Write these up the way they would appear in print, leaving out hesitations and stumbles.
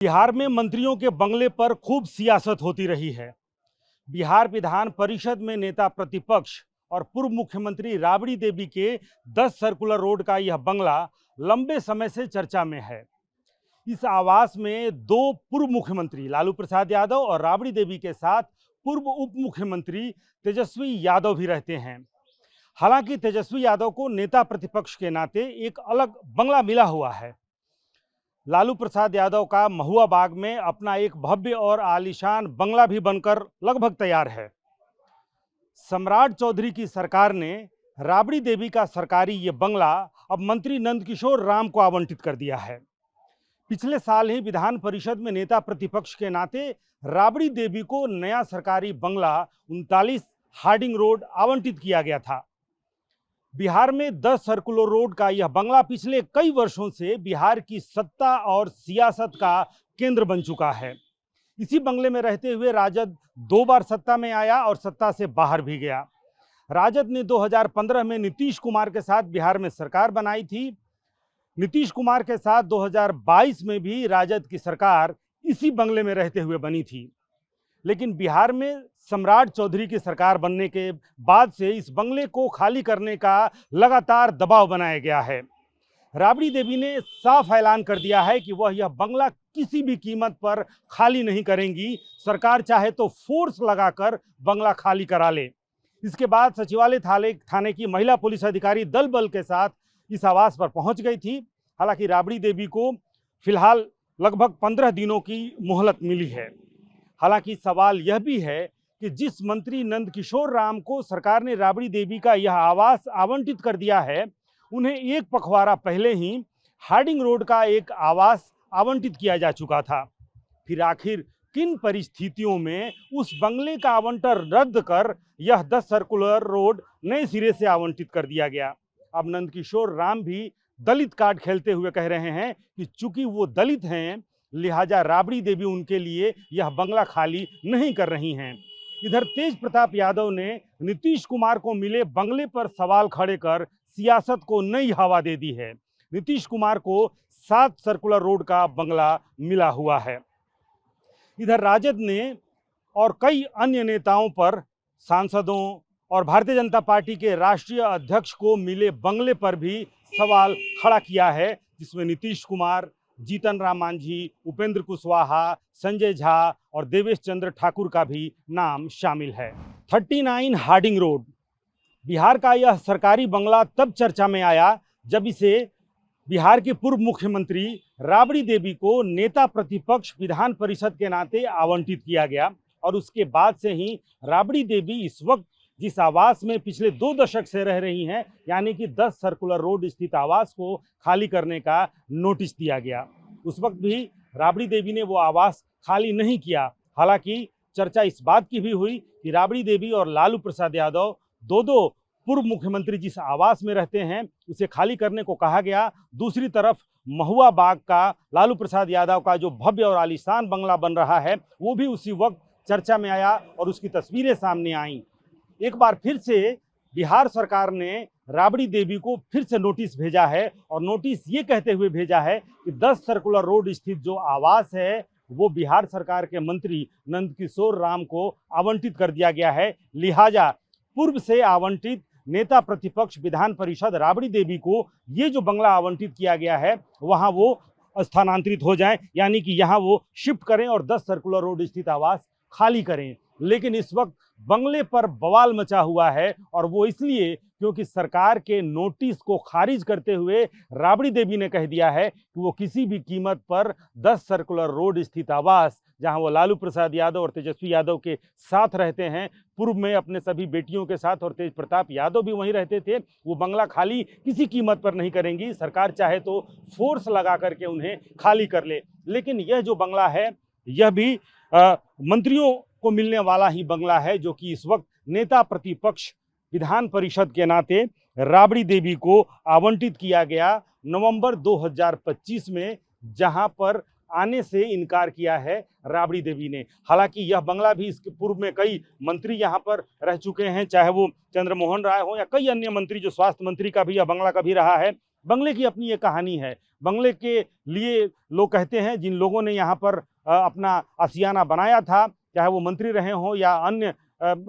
बिहार में मंत्रियों के बंगले पर खूब सियासत होती रही है। बिहार विधान परिषद में नेता प्रतिपक्ष और पूर्व मुख्यमंत्री राबड़ी देवी के 10 सर्कुलर रोड का यह बंगला लंबे समय से चर्चा में है। इस आवास में दो पूर्व मुख्यमंत्री लालू प्रसाद यादव और राबड़ी देवी के साथ पूर्व उप मुख्यमंत्री तेजस्वी यादव भी रहते हैं। हालांकि तेजस्वी यादव को नेता प्रतिपक्ष के नाते एक अलग बंगला मिला हुआ है। लालू प्रसाद यादव का महुआ बाग में अपना एक भव्य और आलीशान बंगला भी बनकर लगभग तैयार है। सम्राट चौधरी की सरकार ने राबड़ी देवी का सरकारी ये बंगला अब मंत्री नंदकिशोर राम को आवंटित कर दिया है। पिछले साल ही विधान परिषद में नेता प्रतिपक्ष के नाते राबड़ी देवी को नया सरकारी बंगला 39 हार्डिंग रोड आवंटित किया गया था। बिहार में 10 सर्कुलर रोड का यह बंगला पिछले कई वर्षों से बिहार की सत्ता और सियासत का केंद्र बन चुका है। इसी बंगले में रहते हुए राजद 2 बार सत्ता में आया और सत्ता से बाहर भी गया। राजद ने 2015 में नीतीश कुमार के साथ बिहार में सरकार बनाई थी। नीतीश कुमार के साथ 2022 में भी राजद की सरकार इसी बंगले में रहते हुए बनी थी। लेकिन बिहार में सम्राट चौधरी की सरकार बनने के बाद से इस बंगले को खाली करने का लगातार दबाव बनाया गया है। राबड़ी देवी ने साफ ऐलान कर दिया है कि वह यह बंगला किसी भी कीमत पर खाली नहीं करेंगी। सरकार चाहे तो फोर्स लगाकर बंगला खाली करा ले। इसके बाद सचिवालय थाने की महिला पुलिस अधिकारी दल बल के साथ इस आवास पर पहुंच गई थी। हालांकि राबड़ी देवी को फिलहाल लगभग 15 दिनों की मोहलत मिली है। हालांकि सवाल यह भी है कि जिस मंत्री नंदकिशोर राम को सरकार ने राबड़ी देवी का यह आवास आवंटित कर दिया है, उन्हें एक पखवाड़ा पहले ही हार्डिंग रोड का एक आवास आवंटित किया जा चुका था। फिर आखिर किन परिस्थितियों में उस बंगले का आवंटन रद्द कर यह 10 सर्कुलर रोड नए सिरे से आवंटित कर दिया गया। अब नंदकिशोर राम भी दलित कार्ड खेलते हुए कह रहे हैं कि चूंकि वो दलित हैं, लिहाजा राबड़ी देवी उनके लिए यह बंगला खाली नहीं कर रही हैं। इधर तेज प्रताप यादव ने नीतीश कुमार को मिले बंगले पर सवाल खड़े कर सियासत को नई हवा दे दी है। नीतीश कुमार को 7 सर्कुलर रोड का बंगला मिला हुआ है। इधर राजद ने और कई अन्य नेताओं पर, सांसदों और भारतीय जनता पार्टी के राष्ट्रीय अध्यक्ष को मिले बंगले पर भी सवाल खड़ा किया है, जिसमें नीतीश कुमार, जीतन राम मांझी, उपेंद्र कुशवाहा, संजय झा और देवेश चंद्र ठाकुर का भी नाम शामिल है। 39 हार्डिंग रोड बिहार का यह सरकारी बंगला तब चर्चा में आया जब इसे बिहार के पूर्व मुख्यमंत्री राबड़ी देवी को नेता प्रतिपक्ष विधान परिषद के नाते आवंटित किया गया और उसके बाद से ही राबड़ी देवी इस वक्त जिस आवास में पिछले 2 दशक से रह रही हैं, यानी कि 10 सर्कुलर रोड स्थित आवास को खाली करने का नोटिस दिया गया। उस वक्त भी राबड़ी देवी ने वो आवास खाली नहीं किया। हालांकि चर्चा इस बात की भी हुई कि राबड़ी देवी और लालू प्रसाद यादव दो पूर्व मुख्यमंत्री जिस आवास में रहते हैं उसे खाली करने को कहा गया। दूसरी तरफ महुआ बाग का लालू प्रसाद यादव का जो भव्य और आलीशान बंगला बन रहा है, वो भी उसी वक्त चर्चा में आया और उसकी तस्वीरें सामने आईं। एक बार फिर से बिहार सरकार ने राबड़ी देवी को फिर से नोटिस भेजा है और नोटिस ये कहते हुए भेजा है कि 10 सर्कुलर रोड स्थित जो आवास है वो बिहार सरकार के मंत्री नंदकिशोर राम को आवंटित कर दिया गया है। लिहाजा पूर्व से आवंटित नेता प्रतिपक्ष विधान परिषद राबड़ी देवी को ये जो बंगला आवंटित किया गया है वहां वो स्थानांतरित हो जाएं, यानी कि यहां वो शिफ्ट करें और 10 सर्कुलर रोड स्थित आवास खाली करें। लेकिन इस वक्त बंगले पर बवाल मचा हुआ है और वो इसलिए क्योंकि सरकार के नोटिस को खारिज करते हुए राबड़ी देवी ने कह दिया है कि वो किसी भी कीमत पर 10 सर्कुलर रोड स्थित आवास, जहां वो लालू प्रसाद यादव और तेजस्वी यादव के साथ रहते हैं, पूर्व में अपने सभी बेटियों के साथ, और तेज प्रताप यादव भी वहीं रहते थे, वो बंगला खाली किसी कीमत पर नहीं करेंगी। सरकार चाहे तो फोर्स लगा करके उन्हें खाली कर ले। लेकिन यह जो बंगला है यह भी मंत्रियों को मिलने वाला ही बंगला है, जो कि इस वक्त नेता प्रतिपक्ष विधान परिषद के नाते राबड़ी देवी को आवंटित किया गया नवंबर 2025 में, जहां पर आने से इनकार किया है राबड़ी देवी ने। हालांकि यह बंगला भी इसके पूर्व में कई मंत्री यहां पर रह चुके हैं, चाहे वो चंद्रमोहन राय हो या कई अन्य मंत्री, जो स्वास्थ्य मंत्री का भी यह बंगला कभी रहा है। बंगले की अपनी एक कहानी है। बंगले के लिए लोग कहते हैं, जिन लोगों ने यहाँ पर अपना आशियाना बनाया था, चाहे वो मंत्री रहे हों या अन्य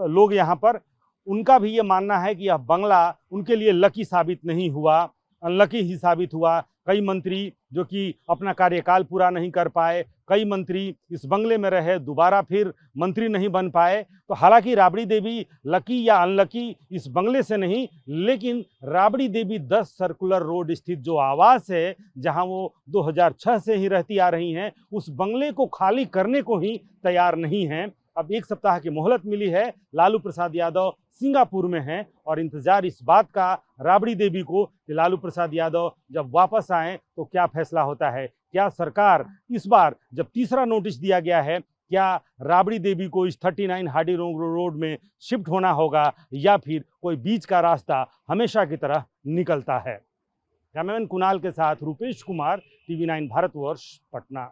लोग यहाँ पर, उनका भी ये मानना है कि यह बंगला उनके लिए लकी साबित नहीं हुआ, अनलकी ही साबित हुआ। कई मंत्री जो कि अपना कार्यकाल पूरा नहीं कर पाए, कई मंत्री इस बंगले में रहे, दोबारा फिर मंत्री नहीं बन पाए। तो हालांकि राबड़ी देवी लकी या अनलकी इस बंगले से नहीं, लेकिन राबड़ी देवी 10 सर्कुलर रोड स्थित जो आवास है, जहां वो 2006 से ही रहती आ रही हैं, उस बंगले को खाली करने को ही तैयार नहीं हैं। अब 1 सप्ताह की मोहलत मिली है। लालू प्रसाद यादव सिंगापुर में हैं और इंतजार इस बात का राबड़ी देवी को कि लालू प्रसाद यादव जब वापस आएं तो क्या फैसला होता है। क्या सरकार इस बार जब तीसरा नोटिस दिया गया है, क्या राबड़ी देवी को इस 39 हार्डी रोड में शिफ्ट होना होगा या फिर कोई बीच का रास्ता हमेशा की तरह निकलता है। कैमरामैन कुणाल के साथ रूपेश कुमार, TV9 भारतवर्ष, पटना।